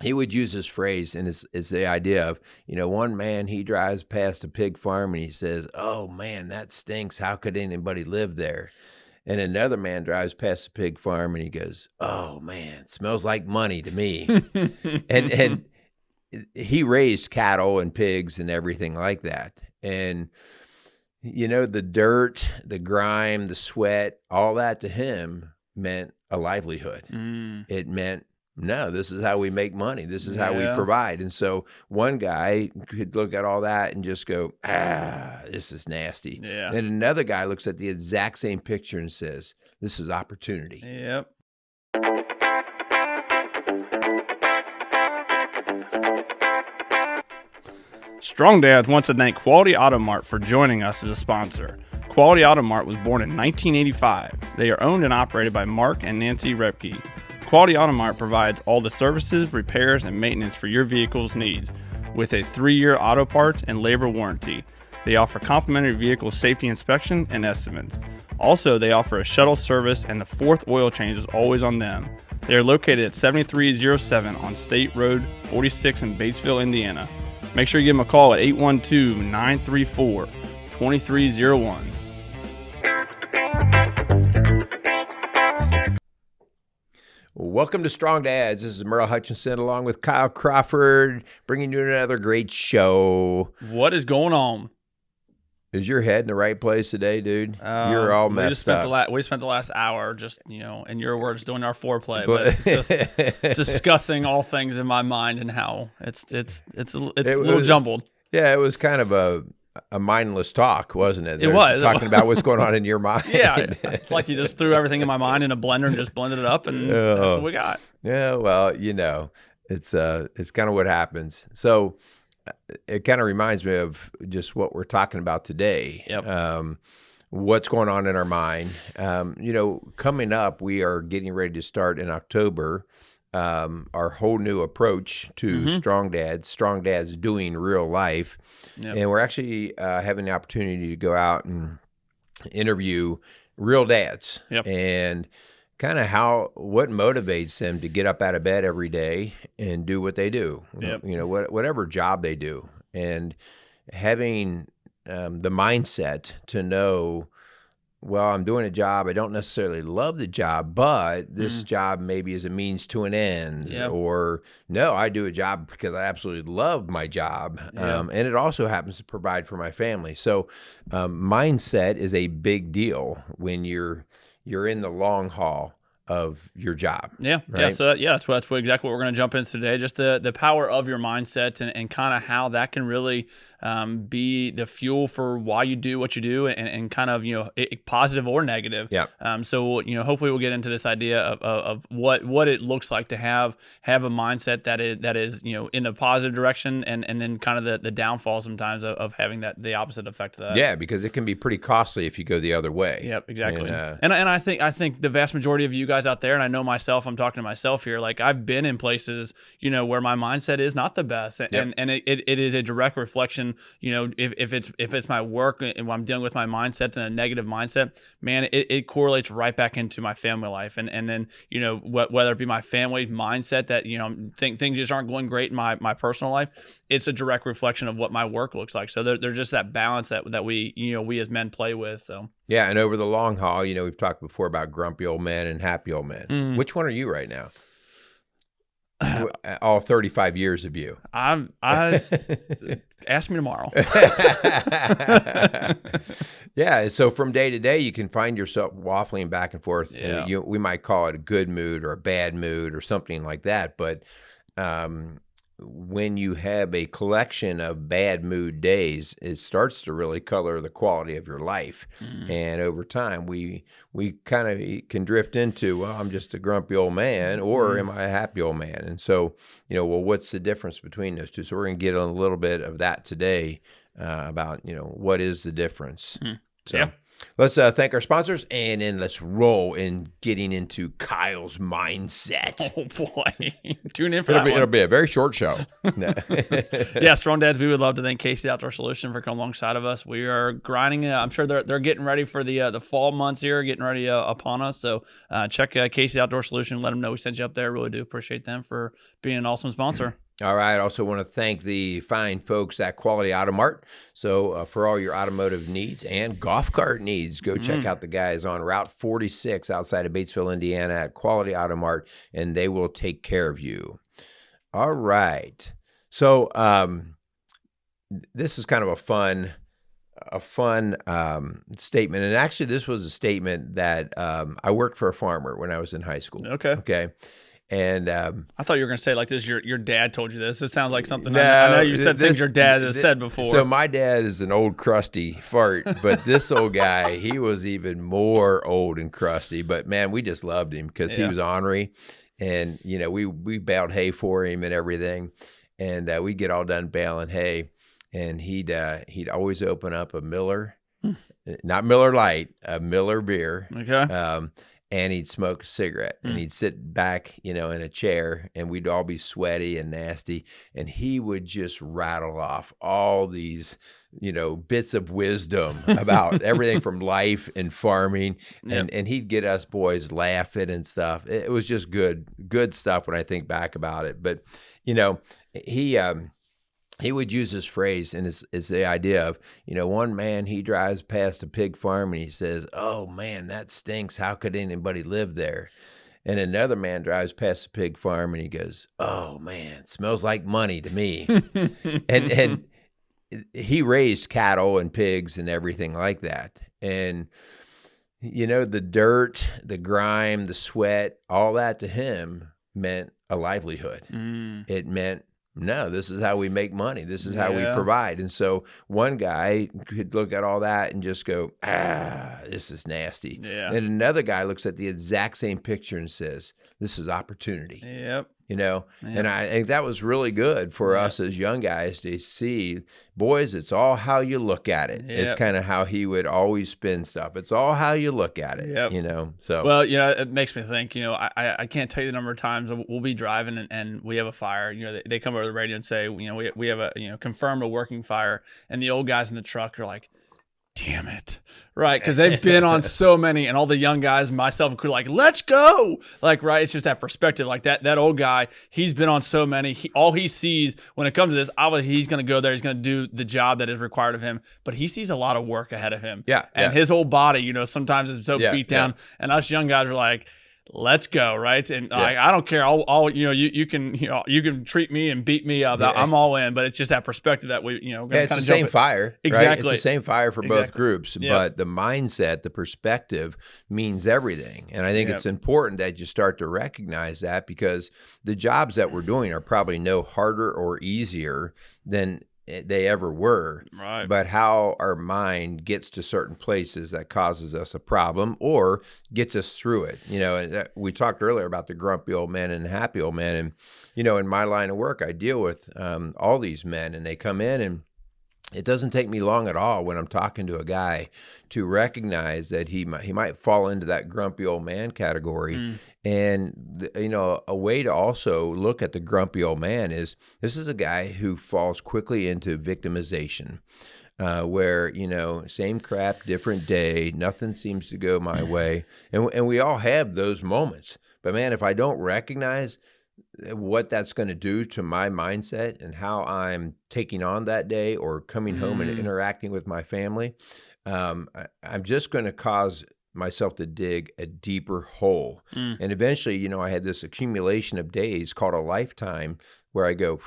he would use this phrase, and it's the idea of, one man, he drives past a pig farm and he says, "Oh man, that stinks. How could anybody live there?" And another man drives past the pig farm and he goes, "Oh man, it smells like money to me." and he raised cattle and pigs and everything like that. And the dirt, the grime, the sweat, all that to him meant a livelihood. It meant, no, this is how we make money. This is how we provide. And so one guy could look at all that and just go, this is nasty. Yeah. And another guy looks at the exact same picture and says, this is opportunity. Yep. Strong Dads wants to thank Quality Auto Mart for joining us as a sponsor. Quality Auto Mart was born in 1985. They are owned and operated by Mark and Nancy Repke. Quality Auto Mart provides all the services, repairs, and maintenance for your vehicle's needs with a 3-year auto parts and labor warranty. They offer complimentary vehicle safety inspection and estimates. Also, they offer a shuttle service, and the 4th oil change is always on them. They are located at 7307 on State Road 46 in Batesville, Indiana. Make sure you give them a call at 812-934-2301. Welcome to Strong Dads. This is Merle Hutchinson along with Kyle Crawford, bringing you another great show. What is going on? Is your head in the right place today, dude? You're all messed up. We spent the last hour just, in your words, doing our foreplay, but just discussing all things in my mind and how it's a little jumbled. Yeah, it was kind of a mindless talk, wasn't it? It was. Talking about what's going on in your mind. Yeah, it's like you just threw everything in my mind in a blender and just blended it up, and that's what we got. Yeah, well, it's kind of what happens. So it kind of reminds me of just what we're talking about today. Yep. What's going on in our mind. Coming up, we are getting ready to start in October our whole new approach to Strong Dads doing real life. Yep. And we're actually having the opportunity to go out and interview real dads. Yep. And kind of what motivates them to get up out of bed every day and do what they do. Yep. Whatever job they do, and having the mindset to know, well, I'm doing a job. I don't necessarily love the job, but this job maybe is a means to an end. Yep. Or no, I do a job because I absolutely love my job. Yep. And it also happens to provide for my family. So mindset is a big deal when you're in the long haul of your job. Yeah. Right? Yeah. So that's exactly what we're going to jump into today. Just the power of your mindset and kind of how that can really be the fuel for why you do what you do, and kind of, positive or negative. Yeah. So, hopefully we'll get into this idea of what it looks like to have a mindset that is, in a positive direction, and then kind of the downfall sometimes of having the opposite effect of that. Yeah, because it can be pretty costly if you go the other way. Yep, exactly. And I think the vast majority of you guys out there, and I know myself, I'm talking to myself here, like I've been in places, where my mindset is not the best, and it is a direct reflection. If it's my work and I'm dealing with my mindset and a negative mindset, man, it correlates right back into my family life, and then whether it be my family mindset that things just aren't going great in my personal life, it's a direct reflection of what my work looks like. So there's just that balance that we as men play with. So. Yeah, and over the long haul, we've talked before about grumpy old men and happy old men. Which one are you right now? All 35 years of you. Ask me tomorrow. Yeah, so from day to day, you can find yourself waffling back and forth. Yeah. And we might call it a good mood or a bad mood or something like that. But when you have a collection of bad mood days, it starts to really color the quality of your life. And over time, we kind of can drift into, well, I'm just a grumpy old man, or am I a happy old man? And so, well, what's the difference between those two? So we're going to get a little bit of that today about, what is the difference. So. Let's thank our sponsors, and then let's roll in getting into Kyle's mindset. Oh boy, tune in for It'll that be, one. it'll be a very short show. No. Yeah, Strong Dads, we would love to thank Casey Outdoor Solution for coming alongside of us. We are grinding. I'm sure they're getting ready for the fall months here, getting ready upon us. So check Casey Outdoor Solution. Let them know we sent you up there. Really do appreciate them for being an awesome sponsor. All right. I also want to thank the fine folks at Quality Auto Mart. So for all your automotive needs and golf cart needs, go check out the guys on Route 46 outside of Batesville, Indiana at Quality Auto Mart, and they will take care of you. All right. So this is kind of a fun statement. And actually, this was a statement that I worked for a farmer when I was in high school. Okay. And I thought you were going to say like this, your dad told you this. It sounds like something. I know you said things your dad has said before. So my dad is an old crusty fart, but this old guy, he was even more old and crusty. But man, we just loved him because he was ornery, and you know we baled hay for him and everything, and we'd get all done baling hay, and he'd always open up a Miller, not Miller Lite, a Miller beer. Okay. And he'd smoke a cigarette, and he'd sit back, in a chair, and we'd all be sweaty and nasty. And he would just rattle off all these, bits of wisdom about everything from life and farming. And he'd get us boys laughing and stuff. It was just good stuff when I think back about it. But, he would use this phrase, and it's the idea of, one man, he drives past a pig farm and he says, "Oh man, that stinks. How could anybody live there?" And another man drives past a pig farm and he goes, "Oh man, it smells like money to me." and he raised cattle and pigs and everything like that. And, the dirt, the grime, the sweat, all that to him meant a livelihood. It meant, no, this is how we make money. This is how we provide. And so one guy could look at all that and just go, this is nasty. Yeah. And another guy looks at the exact same picture and says, this is opportunity. Yep. And I think that was really good for us as young guys to see, boys, it's all how you look at it. It's kind of how he would always spin stuff. It's all how you look at it, so. Well, it makes me think, I can't tell you the number of times we'll be driving and we have a fire, they come over the radio and say, we have a, confirmed a working fire, and the old guys in the truck are like, damn it. Right. Because they've been on so many, and all the young guys, myself included, like, let's go. Like, right. It's just that perspective. Like that old guy, he's been on so many. All he sees when it comes to this, obviously he's going to go there. He's going to do the job that is required of him, but he sees a lot of work ahead of him. Yeah. And his whole body, sometimes it's so beat down. And us young guys are like, let's go, right? And I don't care. You can treat me and beat me up. I'm all in. But it's just that perspective that we, it's the same fire. Exactly. Right? It's the same fire for both groups. Yep. But the mindset, the perspective means everything. And I think it's important that you start to recognize that, because the jobs that we're doing are probably no harder or easier than they ever were. Right. But how our mind gets to certain places that causes us a problem or gets us through it. And we talked earlier about the grumpy old man and the happy old man. And, in my line of work, I deal with all these men, and they come in, and it doesn't take me long at all when I'm talking to a guy to recognize that he might fall into that grumpy old man category. And, a way to also look at the grumpy old man is, this is a guy who falls quickly into victimization, where, same crap, different day, nothing seems to go my way. And we all have those moments. But man, if I don't recognize what that's going to do to my mindset and how I'm taking on that day or coming home and interacting with my family, I'm just going to cause myself to dig a deeper hole. And eventually, I had this accumulation of days called a lifetime where I go,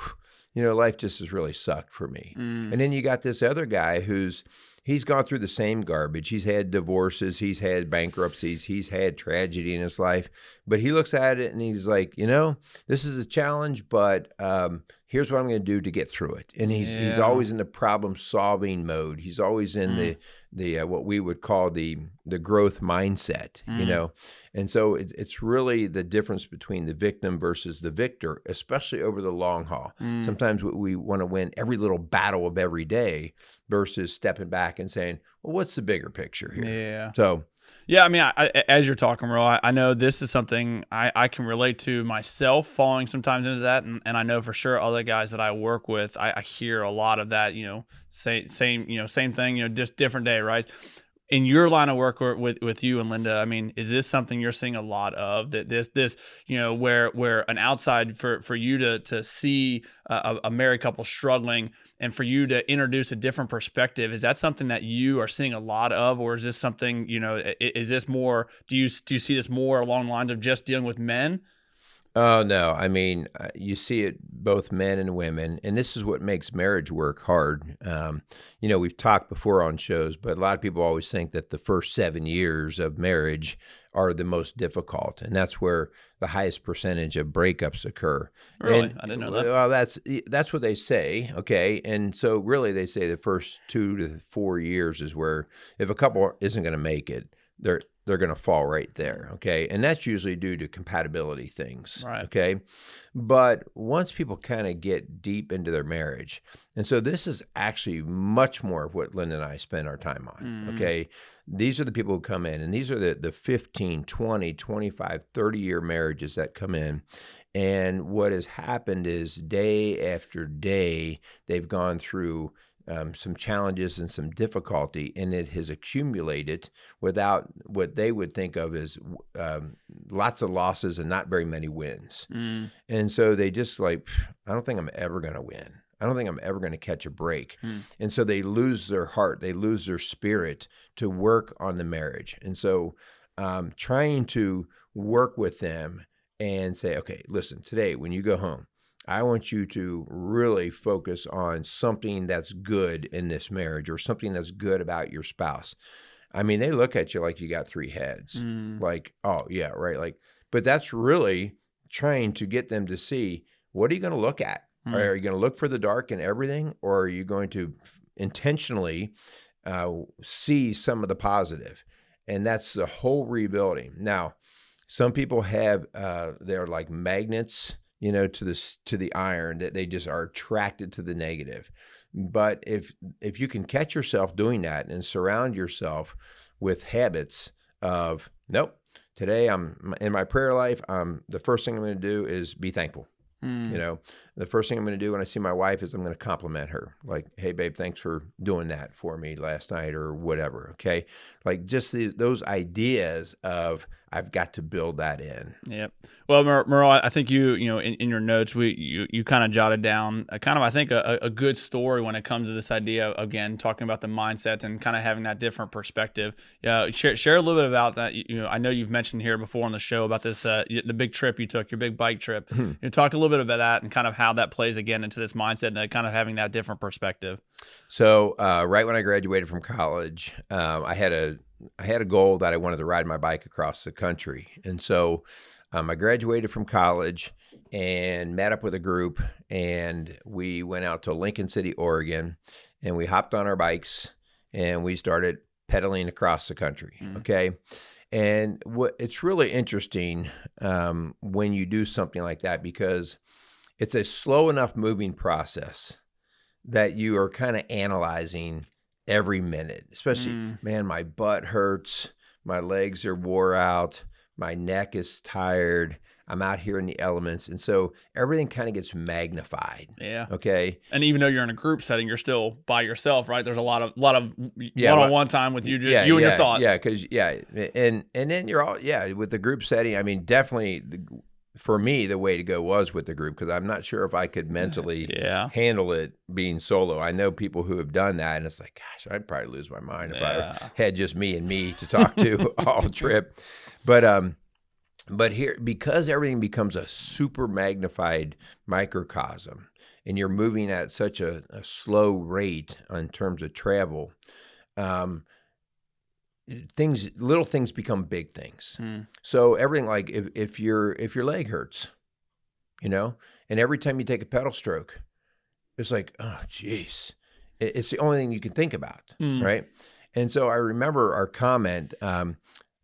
life just has really sucked for me. And then you got this other guy he's gone through the same garbage. He's had divorces, he's had bankruptcies, he's had tragedy in his life, but he looks at it and he's like, this is a challenge, but here's what I'm going to do to get through it. And he's always in the problem solving mode. He's always in the what we would call the growth mindset, And so it's really the difference between the victim versus the victor, especially over the long haul. Sometimes we want to win every little battle of every day versus stepping back back and saying, well, what's the bigger picture here? Yeah. So, yeah, I mean, as you're talking, Merle, I know this is something I can relate to myself, falling sometimes into that, and I know for sure other guys that I work with, I hear a lot of that. Same same thing. Just different day, right? In your line of work with you and Linda, I mean, is this something you're seeing a lot of? That this where an outside for you to see a married couple struggling and for you to introduce a different perspective, is that something that you are seeing a lot of, or is this something is this more? Do you see this more along the lines of just dealing with men? oh no, I mean, you see it both men and women, and this is what makes marriage work hard. We've talked before on shows, but a lot of people always think that the first 7 years of marriage are the most difficult, and that's where the highest percentage of breakups occur. Really, And I didn't know that. well, that's what they say, okay? And so really, they say the first 2 to 4 years is where if a couple isn't going to make it, they're going to fall right there, okay? And that's usually due to compatibility things, Right. okay? But once people kind of get deep into their marriage, and so this is actually much more of what Linda and I spend our time on, okay? These are the people who come in, and these are the 15, 20, 25, 30-year marriages that come in. And what has happened is day after day, they've gone through some challenges and some difficulty, and it has accumulated without what they would think of as lots of losses and not very many wins. And so they just like, I don't think I'm ever going to win. I don't think I'm ever going to catch a break. And so they lose their heart. They lose their spirit to work on the marriage. And so trying to work with them and say, okay, listen, today when you go home, I want you to really focus on something that's good in this marriage or something that's good about your spouse. I mean, they look at you like you got three heads. Like, oh, yeah, right. Like, but that's really trying to get them to see, what are you going to look at? Are you going to look for the dark in everything, or are you going to intentionally see some of the positive? And that's the whole rebuilding. Now, some people have, they're like magnets, to the iron, that they just are attracted to the negative. But if you can catch yourself doing that and surround yourself with habits of, nope, today I'm in my prayer life, the first thing I'm going to do is be thankful. The first thing I'm going to do when I see my wife is I'm going to compliment her. Like, hey, babe, thanks for doing that for me last night or whatever. Okay. Like just those ideas of, I've got to build that in. Yep. Well, Merle, I think in your notes, you kind of jotted down I think a good story when it comes to this idea of, again, talking about the mindset and kind of having that different perspective. Share a little bit about that. I know you've mentioned here before on the show about this, the big trip you took, your big bike trip. Talk a little bit about that and kind of how that plays again into this mindset and kind of having that different perspective. So right when I graduated from college, I had a goal that I wanted to ride my bike across the country. And so I graduated from college and met up with a group, and we went out to Lincoln City, Oregon, and we hopped on our bikes and we started pedaling across the country. Okay. And it's really interesting when you do something like that, because it's a slow enough moving process that you are kind of analyzing every minute, especially, man, my butt hurts, my legs are wore out, my neck is tired, I'm out here in the elements. And so everything kind of gets magnified. Yeah. Okay. And even though you're in a group setting, you're still by yourself, right? There's a lot of one-on-one time with you, just you and your thoughts. Yeah. Cause and then you're all, with the group setting. I mean, definitely for me, the way to go was with the group, because I'm not sure if I could mentally handle it being solo. I know people who have done that, and it's like, gosh, I'd probably lose my mind if I had just me and me to talk to all trip. But here, because everything becomes a super magnified microcosm, and you're moving at such a slow rate in terms of travel, little things become big things. So everything, like if your leg hurts, and every time you take a pedal stroke, it's like, oh geez, it's the only thing you can think about, right? And so I remember our comment.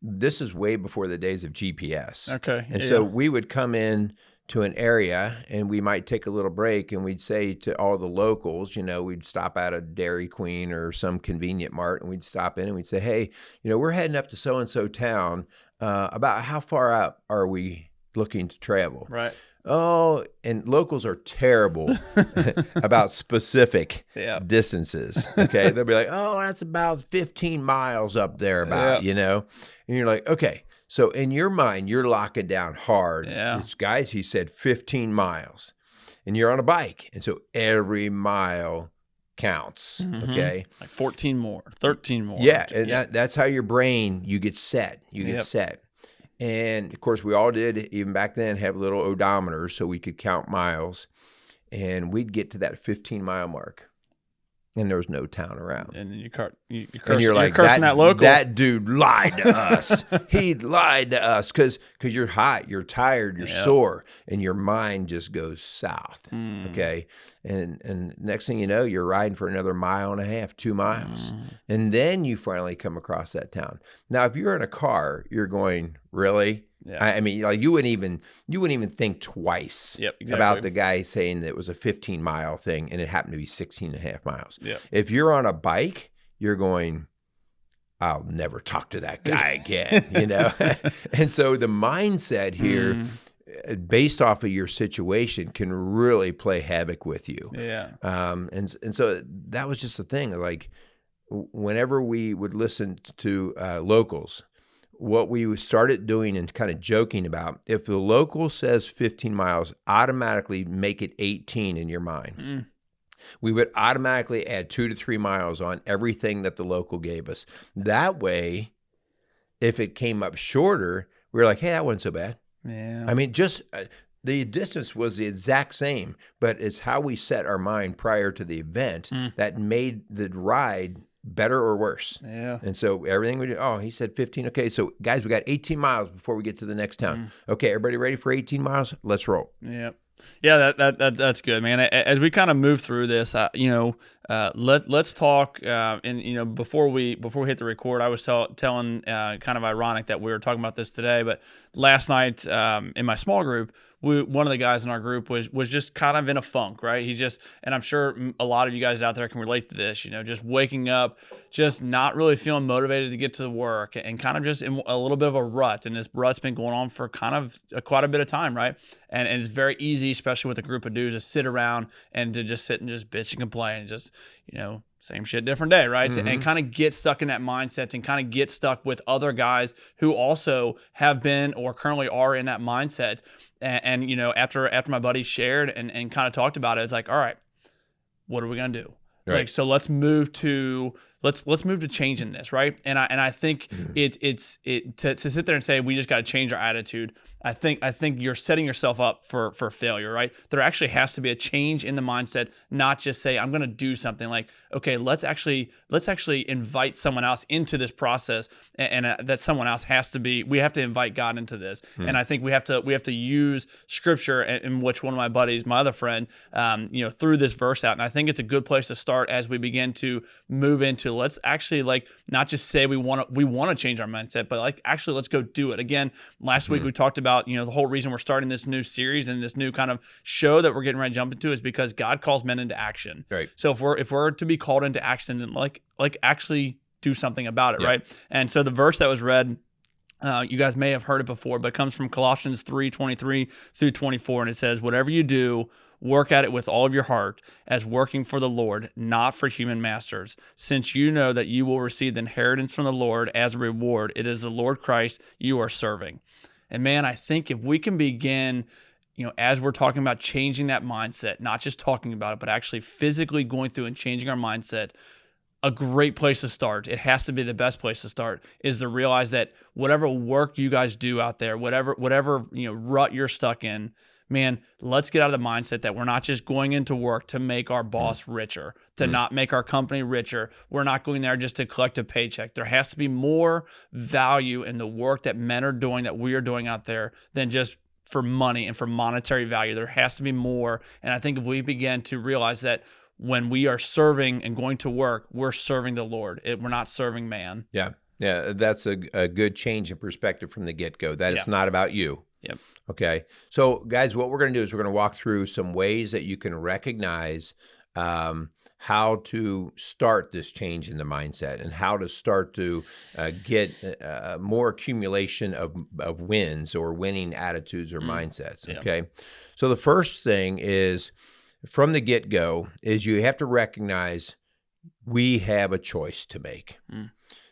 This is way before the days of GPS. Okay. And so we would come in to an area, and we might take a little break, and we'd say to all the locals, we'd stop at a Dairy Queen or some convenient mart, and we'd stop in and we'd say, hey, we're heading up to so-and-so town. About how far out are we looking to travel? Right. Oh, and locals are terrible about specific distances. Okay. They'll be like, oh, that's about 15 miles up there and you're like, okay. So in your mind, you're locking down hard. Yeah. Guys, he said 15 miles and you're on a bike. And so every mile counts. Mm-hmm. Okay. Like 14 more, 13 more. Yeah. And that's how your brain, you get set. Set. And of course, we all did, even back then, have little odometers so we could count miles. And we'd get to that 15-mile mark. And there was no town around. And then you're like, cursing that local. That dude lied to us. He lied to us because you're hot, you're tired, you're sore, and your mind just goes south. Okay. And next thing you know, you're riding for another 1.5 miles, 2 miles. And then you finally come across that town. Now, if you're in a car, you're going, really? Yeah. I mean, like you wouldn't even think twice about the guy saying that it was a 15-mile thing and it happened to be 16.5 miles. Yep. If you're on a bike, you're going, I'll never talk to that guy again, And so the mindset here, based off of your situation, can really play havoc with you. Yeah. And so that was just the thing. Like whenever we would listen to locals, what we started doing and kind of joking about, if the local says 15 miles, automatically make it 18 in your mind. We would automatically add 2 to 3 miles on everything that the local gave us. That way, if it came up shorter, we were like, hey, that wasn't so bad. Yeah. I mean, just the distance was the exact same, but it's how we set our mind prior to the event that made the ride better or worse. Yeah. And so everything we do, he said 15. Okay, so guys, we got 18 miles before we get to the next town. Okay, everybody ready for 18 miles? Let's roll. Yeah. Yeah, that's good, man. As we kind of move through this, let's talk. And before we hit the record, I was telling kind of ironic that we were talking about this today, but last night in my small group, one of the guys in our group was just kind of in a funk, right? He's just, and I'm sure a lot of you guys out there can relate to this, just waking up, just not really feeling motivated to get to work and kind of just in a little bit of a rut. And this rut's been going on for kind of quite a bit of time, right? And it's very easy, especially with a group of dudes, to sit around and to just sit and just bitch and complain and just, same shit, different day, right? And kind of get stuck in that mindset and kind of get stuck with other guys who also have been or currently are in that mindset. And after my buddy shared and kind of talked about it, it's like, all right, what are we going to do? Right. Like, so let's move to changing this, right? And I think to sit there and say we just got to change our attitude. I think you're setting yourself up for failure, right? There actually has to be a change in the mindset, not just say I'm going to do something. Like, okay, let's actually invite someone else into this process, and that someone else we have to invite God into this. And I think we have to use scripture, in which one of my buddies, my other friend, threw this verse out, and I think it's a good place to start as we begin to move into. Let's actually not just say we want to change our mindset, but actually let's go do it. Again, last week we talked about, the whole reason we're starting this new series and this new kind of show that we're getting ready to jump into is because God calls men into action. Right. So if we're to be called into action, then actually do something about it, right? And so the verse that was read, you guys may have heard it before, but it comes from Colossians 3:23 through 24, and it says, "Whatever you do, work at it with all of your heart, as working for the Lord, not for human masters, since you know that you will receive the inheritance from the Lord as a reward. It is the Lord Christ you are serving." And man, I think if we can begin, as we're talking about changing that mindset, not just talking about it, but actually physically going through and changing our mindset, a great place to start, it has to be the best place to start, is to realize that whatever work you guys do out there, whatever rut you're stuck in, man, let's get out of the mindset that we're not just going into work to make our boss richer, to not make our company richer. We're not going there just to collect a paycheck. There has to be more value in the work that men are doing, that we are doing out there, than just for money and for monetary value. There has to be more. And I think if we begin to realize that when we are serving and going to work, we're serving the Lord. We're not serving man. Yeah. Yeah, that's a good change in perspective from the get-go. That it's not about you. Yep. Okay. So, guys, what we're going to do is we're going to walk through some ways that you can recognize how to start this change in the mindset and how to start to get more accumulation of wins or winning attitudes or mindsets. Yeah. Okay. So, the first thing is from the get go is you have to recognize we have a choice to make.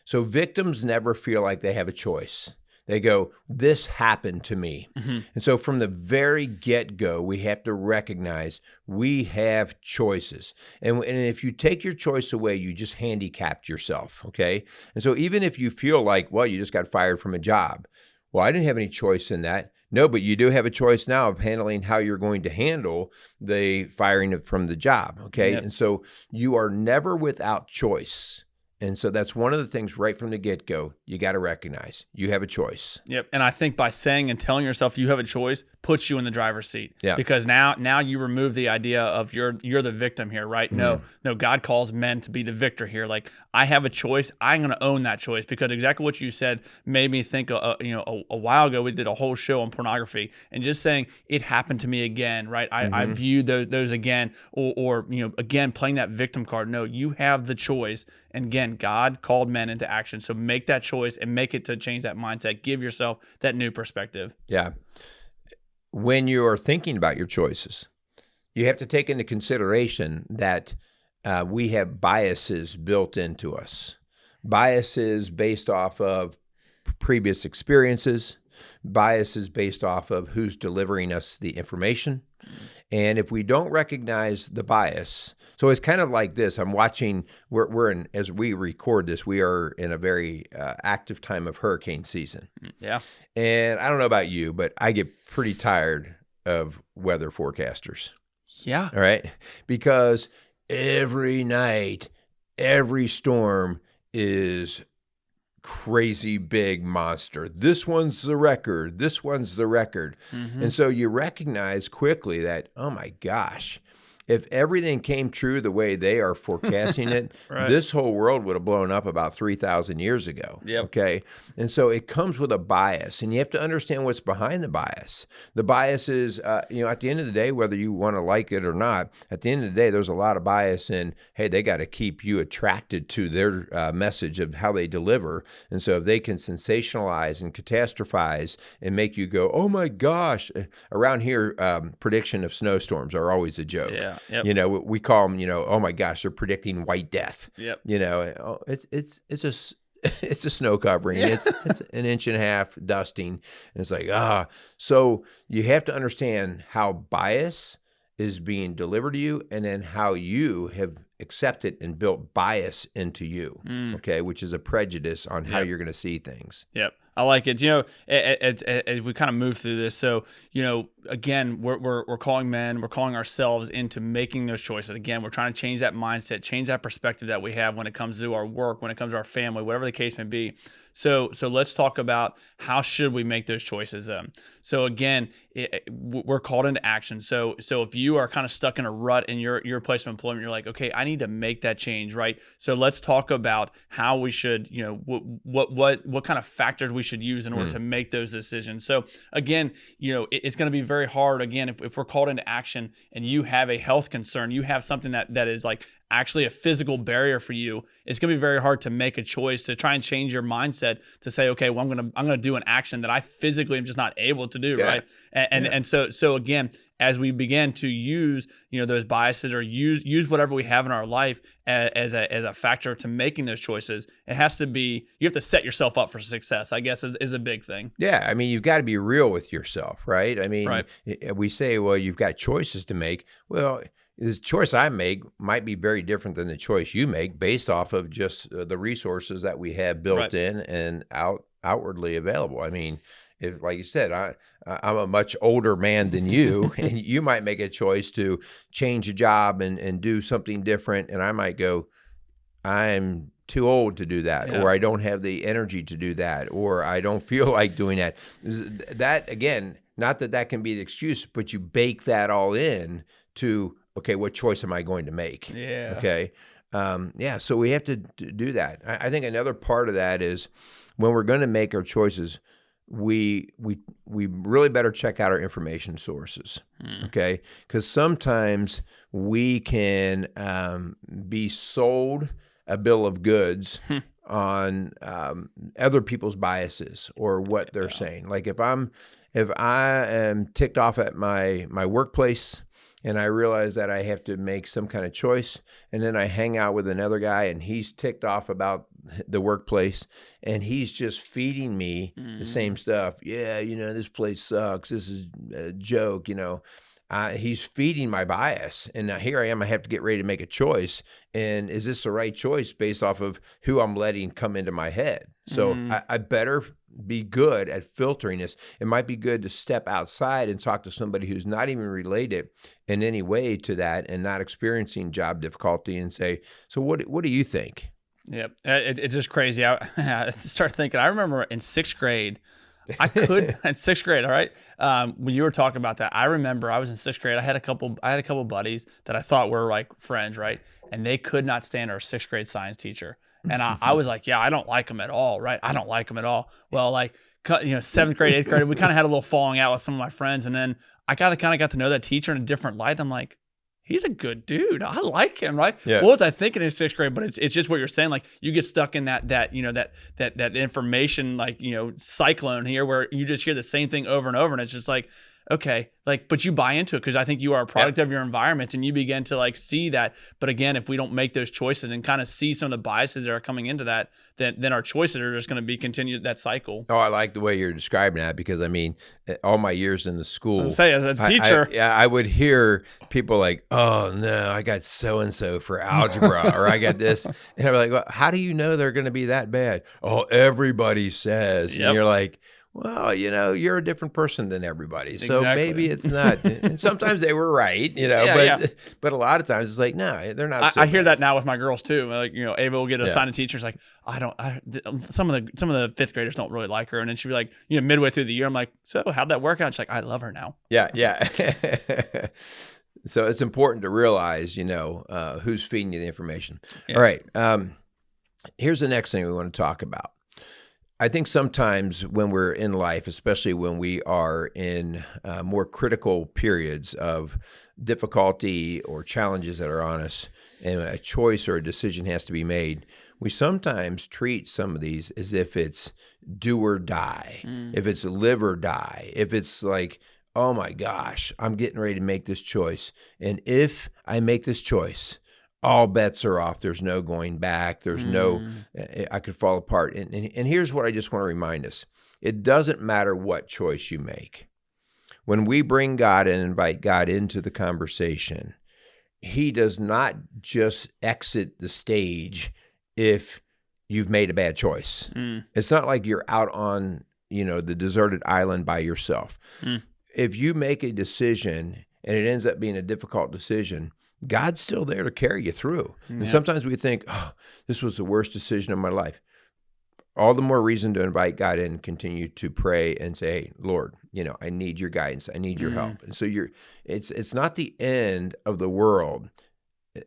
So, victims never feel like they have a choice. They go, this happened to me. And so from the very get-go, we have to recognize we have choices. And if you take your choice away, you just handicapped yourself, okay? And so even if you feel like, well, you just got fired from a job. Well, I didn't have any choice in that. No, but you do have a choice now of handling how you're going to handle the firing from the job, okay? Yep. And so you are never without choice. And so that's one of the things right from the get-go, you got to recognize you have a choice. Yep. And I think by saying and telling yourself you have a choice puts you in the driver's seat. Yeah. Because now you remove the idea of you're the victim here, right? No, God calls men to be the victor here. Like, I have a choice. I'm going to own that choice, because exactly what you said made me think, a while ago we did a whole show on pornography, and just saying it happened to me again, right? I viewed those again, or again, playing that victim card. No, you have the choice. And again, God called men into action. So make that choice and make it to change that mindset. Give yourself that new perspective. Yeah. When you are thinking about your choices, you have to take into consideration that we have biases built into us. Biases based off of previous experiences, biases based off of who's delivering us the information. And if we don't recognize the bias, so it's kind of like this. I'm watching, we're in, as we record this, we are in a very active time of hurricane season. Yeah. And I don't know about you, but I get pretty tired of weather forecasters. Yeah. All right. Because every night, every storm is crazy big monster. This one's the record. This one's the record. And so you recognize quickly that, oh my gosh, if everything came true the way they are forecasting it, Right. this whole world would have blown up about 3,000 years ago. Yep. Okay. And so it comes with a bias, and you have to understand what's behind the bias. The bias is, at the end of the day, whether you want to like it or not, at the end of the day, there's a lot of bias in, hey, they got to keep you attracted to their message of how they deliver. And so if they can sensationalize and catastrophize and make you go, oh my gosh, around here, prediction of snowstorms are always a joke. Yeah. Yep. We call them, oh my gosh, they're predicting white death. Yep. It's it's a snow covering. Yeah. It's an inch and a half dusting. And it's like, so you have to understand how bias is being delivered to you, and then how you have accepted and built bias into you. Okay. Which is a prejudice on how you're going to see things. Yep. I like it. As we kind of move through this, so again, we're calling men, we're calling ourselves into making those choices. Again, we're trying to change that mindset, change that perspective that we have when it comes to our work, when it comes to our family, whatever the case may be. So let's talk about how should we make those choices. So again, we're called into action. So if you are kind of stuck in a rut in your place of employment, you're like, okay, I need to make that change, right? So let's talk about how we should, what kind of factors we should use in order to make those decisions. So again, it's going to be very hard. Again, if we're called into action and you have a health concern, you have something that is like actually a physical barrier for you, it's going to be very hard to make a choice to try and change your mindset to say, okay, well, I'm going to do an action that I physically am just not able to do, right? And so again, as we begin to use those biases, or use whatever we have in our life as a factor to making those choices, it has to be, you have to set yourself up for success, I guess, is a big thing. Yeah, I mean, you've got to be real with yourself, right? I mean, Right. We say, well, you've got choices to make. Well, this choice I make might be very different than the choice you make based off of just the resources that we have built Right. in and outwardly available. I mean, if, like you said, I'm a much older man than you, and you might make a choice to change a job and do something different, and I might go, I'm too old to do that, Yeah. or I don't have the energy to do that, or I don't feel like doing that. That, again, not that can be the excuse, but you bake that all in to, okay, what choice am I going to make? Yeah. Okay. So we have to do that. I think another part of that is when we're going to make our choices, we really better check out our information sources, okay? Because sometimes we can be sold a bill of goods on other people's biases or what they're saying. Like if I am ticked off at my workplace and I realize that I have to make some kind of choice, and then I hang out with another guy and he's ticked off about the workplace and he's just feeding me the same stuff. Yeah, this place sucks. This is a joke, he's feeding my bias. And now here I am, I have to get ready to make a choice. And is this the right choice based off of who I'm letting come into my head? So I better be good at filtering this. It might be good to step outside and talk to somebody who's not even related in any way to that and not experiencing job difficulty and say, so what do you think? Yep. It's just crazy. I start thinking, I remember in sixth grade, in sixth grade, all right. When you were talking about that, I remember I was in sixth grade. I had a couple buddies that I thought were like friends, right? And they could not stand our sixth grade science teacher. And I was like, yeah, I don't like him at all, right? I don't like him at all. Well, like, seventh grade, eighth grade, we kind of had a little falling out with some of my friends. And then I kind of got to know that teacher in a different light. I'm like, he's a good dude. I like him, right? Yeah. What was I thinking in sixth grade? But it's just what you're saying. Like you get stuck in that information, cyclone here where you just hear the same thing over and over. And it's just like, okay, but you buy into it because I think you are a product of your environment and you begin to see that. But again, if we don't make those choices and kind of see some of the biases that are coming into that, then our choices are just going to be continued that cycle. Oh, I like the way you're describing that because all my years in the school, as a teacher, I would hear people like, oh no, I got so-and-so for algebra or I got this. And I'm like, well, how do you know they're going to be that bad? Oh, everybody says. Yep. And you're like, well, you're a different person than everybody. So Exactly. maybe it's not. And sometimes they were right, but a lot of times it's like, no, they're not. I hear that now with my girls too. Like, Ava will get assigned a teacher. It's like, some of the fifth graders don't really like her. And then she'll be like, midway through the year, I'm like, so how'd that work out? She's like, I love her now. Yeah. So it's important to realize, who's feeding you the information. Yeah. All right. Here's the next thing we want to talk about. I think sometimes when we're in life, especially when we are in more critical periods of difficulty or challenges that are on us, and a choice or a decision has to be made, we sometimes treat some of these as if it's do or die, if it's live or die, if it's like, oh my gosh, I'm getting ready to make this choice. And if I make this choice, all bets are off. There's no going back. There's I could fall apart. And here's what I just want to remind us. It doesn't matter what choice you make. When we bring God and invite God into the conversation, he does not just exit the stage if you've made a bad choice. It's not like you're out on, the deserted island by yourself. If you make a decision and it ends up being a difficult decision, God's still there to carry you through. Yeah. And sometimes we think, oh, this was the worst decision of my life. All the more reason to invite God in and continue to pray and say, hey, Lord, I need your guidance. I need your help. And so it's not the end of the world,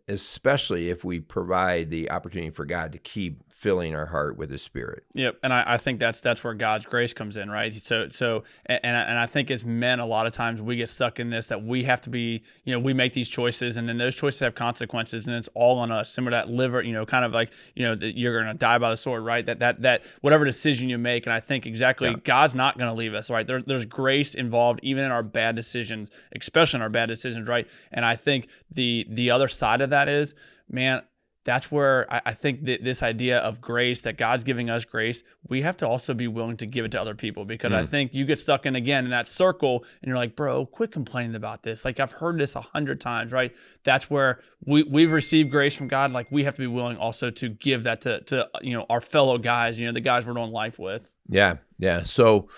especially if we provide the opportunity for God to keep filling our heart with his spirit. Yep. And I think that's where God's grace comes in, right? So I think as men, a lot of times we get stuck in this, that we have to be, we make these choices and then those choices have consequences and it's all on us. Similar to that liver, kind of like, that you're going to die by the sword, right? That whatever decision you make. And I think exactly God's not going to leave us, right? There's grace involved even in our bad decisions, especially in our bad decisions, right? And I think the other side of that is, man, that's where I think that this idea of grace, that God's giving us grace, we have to also be willing to give it to other people, because I think you get stuck in that circle and you're like, bro, quit complaining about this. Like, I've heard this 100 times, right? That's where we've received grace from God. Like, we have to be willing also to give that to our fellow guys, the guys we're doing life with. Yeah. So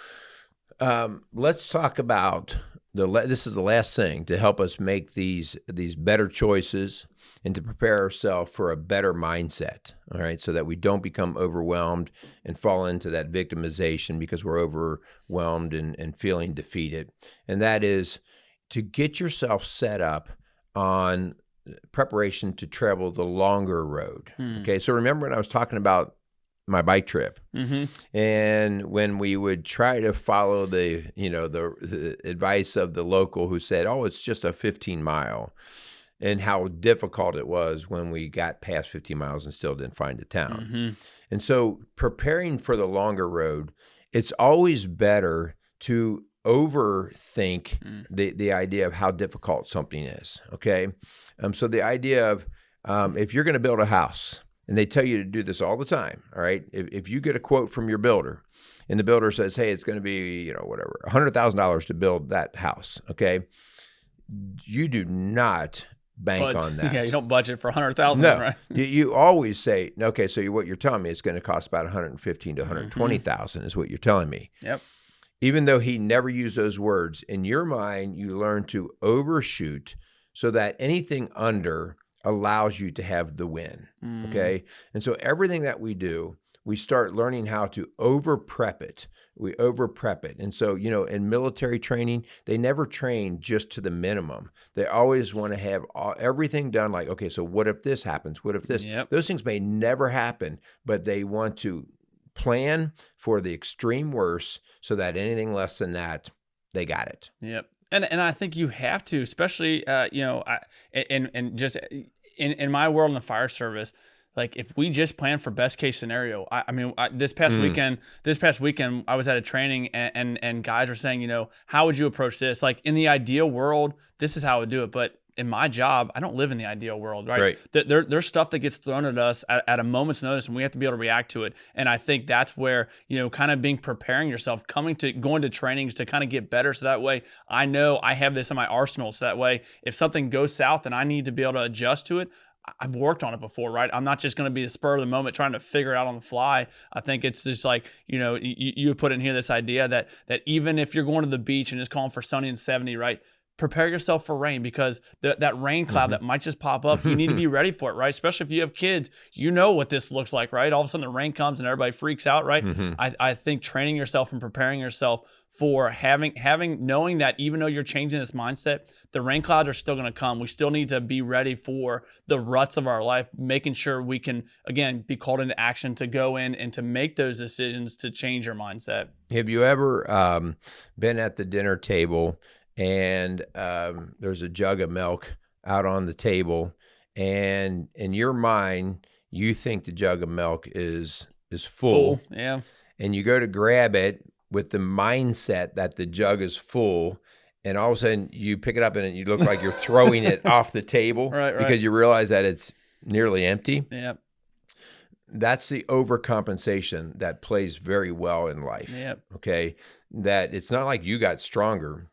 let's talk about this is the last thing to help us make these better choices and to prepare ourselves for a better mindset, all right, so that we don't become overwhelmed and fall into that victimization because we're overwhelmed and feeling defeated. And that is to get yourself set up on preparation to travel the longer road. Okay, so remember when I was talking about my bike trip. Mm-hmm. And when we would try to follow the advice of the local who said, oh, it's just a 15 mile, and how difficult it was when we got past 50 miles and still didn't find a town. Mm-hmm. And so preparing for the longer road, it's always better to overthink the idea of how difficult something is. Okay. So the idea of if you're going to build a house, and they tell you to do this all the time, all right? If you get a quote from your builder, and the builder says, hey, it's going to be, whatever, $100,000 to build that house, okay? You do not bank on that. Yeah, you don't budget for 100,000, no, right? you always say, okay, so what you're telling me is going to cost about 115 to 120,000 is what you're telling me. Yep. Even though he never used those words, in your mind, you learn to overshoot so that anything under allows you to have the win, okay? And so everything that we do, we start learning how to over-prep it. We over-prep it. And so, in military training, they never train just to the minimum. They always want to have everything done like, okay, so what if this happens? What if this? Yep. Those things may never happen, but they want to plan for the extreme worst so that anything less than that, they got it. Yep. And I think you have to, especially, just in my world in the fire service, like if we just plan for best case scenario, this past weekend, I was at a training and guys were saying, how would you approach this? Like in the ideal world, this is how I would do it. But in my job, I don't live in the ideal world, right? There's stuff that gets thrown at us at a moment's notice, and we have to be able to react to it. And I think that's where, kind of preparing yourself, going to trainings to kind of get better. So that way I know I have this in my arsenal. So that way, if something goes south and I need to be able to adjust to it, I've worked on it before, right? I'm not just going to be the spur of the moment trying to figure it out on the fly. I think it's just like, you put in here this idea that even if you're going to the beach and it's calling for sunny and 70, right? Prepare yourself for rain, because that rain cloud that might just pop up, you need to be ready for it, right? Especially if you have kids, what this looks like, right? All of a sudden the rain comes and everybody freaks out, right? I think training yourself and preparing yourself for knowing that even though you're changing this mindset, the rain clouds are still going to come. We still need to be ready for the ruts of our life, making sure we can, again, be called into action to go in and to make those decisions to change your mindset. Have you ever been at the dinner table and there's a jug of milk out on the table, and in your mind, you think the jug of milk is full. Yeah. And you go to grab it with the mindset that the jug is full, and all of a sudden you pick it up and you look like you're throwing it off the table right. because you realize that it's nearly empty. Yeah. That's the overcompensation that plays very well in life. Yep. Okay. That it's not like you got stronger.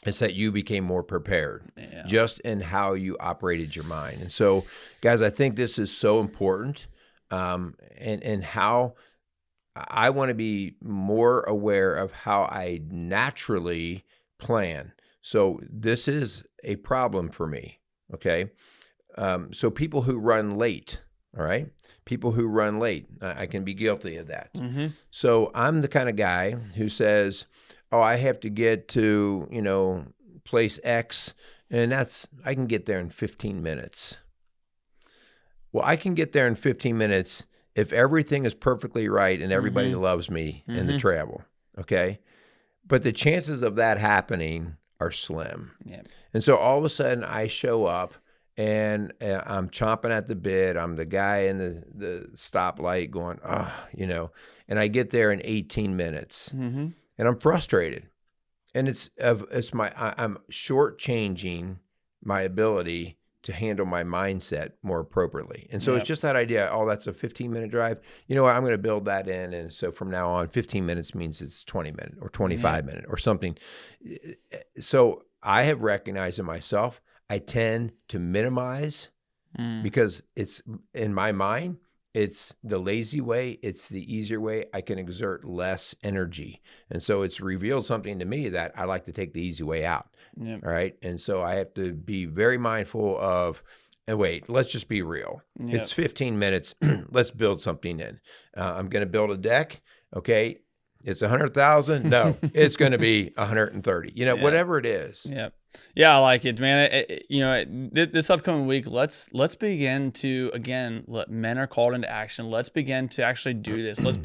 It's that you became more prepared just in how you operated your mind. And so, guys, I think this is so important, and how I want to be more aware of how I naturally plan. So this is a problem for me, okay? So people who run late, all right? People who run late, I can be guilty of that. So I'm the kind of guy who says, oh, I have to get to, place X, and I can get there in 15 minutes. Well, I can get there in 15 minutes if everything is perfectly right and everybody loves me in the travel, okay? But the chances of that happening are slim. Yep. And so all of a sudden I show up and I'm chomping at the bit. I'm the guy in the stoplight going, and I get there in 18 minutes. And I'm frustrated, and I'm shortchanging my ability to handle my mindset more appropriately. And so It's just that idea. Oh, that's a 15-minute drive. You know what? I'm going to build that in, and so from now on, 15 minutes means it's 20 minutes or 25 minutes or something. So I have recognized in myself, I tend to minimize because it's in my mind. It's the lazy way. It's the easier way. I can exert less energy. And so it's revealed something to me that I like to take the easy way out. All right. And so I have to be very mindful of, and wait, let's just be real. It's 15 minutes. Let's build something in. I'm going to build a deck. Okay. It's 100,000. No, it's going to be 130, whatever it is. Yep. Yeah, I like it, man. This upcoming week, let's begin to again. Men are called into action. Let's begin to actually do this. Let's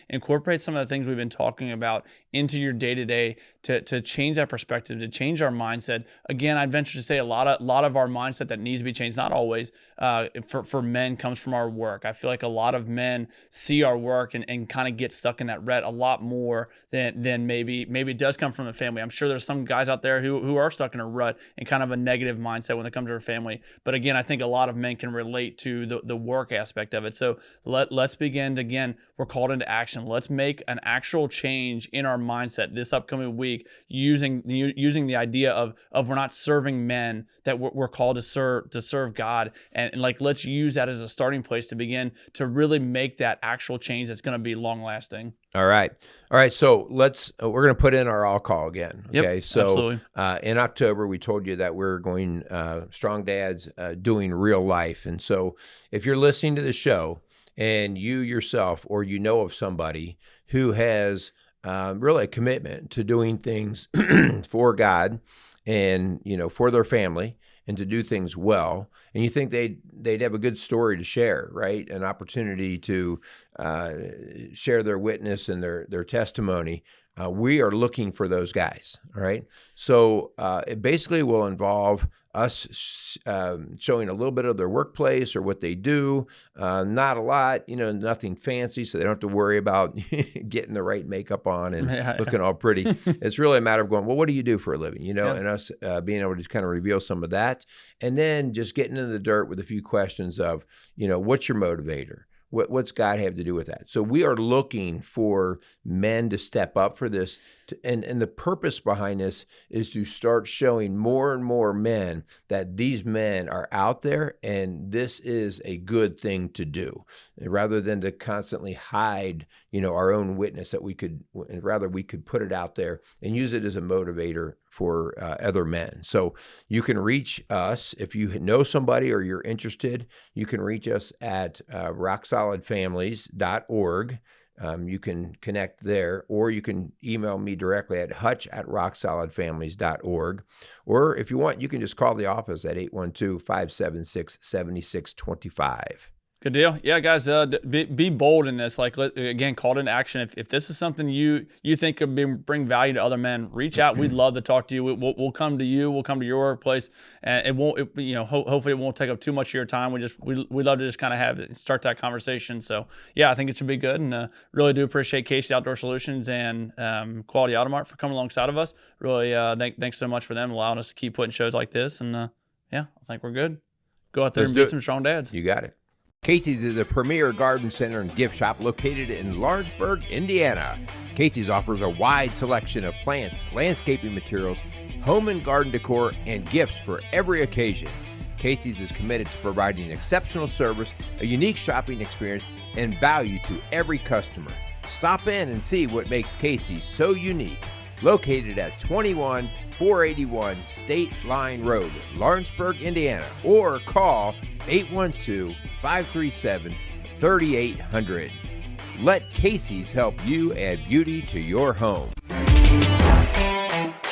incorporate some of the things we've been talking about into your day to day to change that perspective, to change our mindset. Again, I'd venture to say a lot of our mindset that needs to be changed. Not always for men comes from our work. I feel like a lot of men see our work and kind of get stuck in that rut a lot more than maybe it does come from the family. I'm sure there's some guys out there who are stuck in a rut and kind of a negative mindset when it comes to their family. But again, I think a lot of men can relate to the work aspect of it. So let's begin to, again, we're called into action. Let's make an actual change in our mindset this upcoming week using the idea of we're not serving men, that we're called to serve God. And like, let's use that as a starting place to begin to really make that actual change that's going to be long lasting. All right. So we're going to put in our all call again. Okay. Yep, so absolutely. In October, we told you that we're going Strong Dads doing real life. And so if you're listening to the show and you yourself, or you know of somebody who has really a commitment to doing things for God and, for their family, and to do things well, and you think they'd have a good story to share, right? An opportunity to share their witness and their testimony. We are looking for those guys, all right? So it basically will involve us showing a little bit of their workplace or what they do, not a lot, nothing fancy, so they don't have to worry about getting the right makeup on and looking all pretty. It's really a matter of going, well, what do you do for a living, and us being able to kind of reveal some of that, and then just getting into the dirt with a few questions of, what's your motivator? What's God have to do with that? So we are looking for men to step up for this. And the purpose behind this is to start showing more and more men that these men are out there and this is a good thing to do, rather than to constantly hide, our own witness, that we could put it out there and use it as a motivator for other men. So you can reach us if you know somebody or you're interested. You can reach us at rocksolidfamilies.org. You can connect there, or you can email me directly at hutch@rocksolidfamilies.org. Or if you want, you can just call the office at 812-576-7625. Good deal. Yeah, guys, be bold in this. Like, again, call it into action. If this is something you think could bring value to other men, reach out. We'd love to talk to you. We'll come to you. We'll come to your workplace, and it won't. Hopefully, it won't take up too much of your time. We love to just kind of start that conversation. So yeah, I think it should be good, and really do appreciate Casey Outdoor Solutions and Quality Auto Mart for coming alongside of us. Really, thanks so much for them allowing us to keep putting shows like this. And yeah, I think we're good. Go out there and be some strong dads. You got it. Casey's is a premier garden center and gift shop located in Lawrenceburg, Indiana. Casey's offers a wide selection of plants, landscaping materials, home and garden decor, and gifts for every occasion. Casey's is committed to providing exceptional service, a unique shopping experience, and value to every customer. Stop in and see what makes Casey's so unique. Located at 21481 State Line Road, Lawrenceburg, Indiana, or call 812-537-3800. Let Casey's help you add beauty to your home.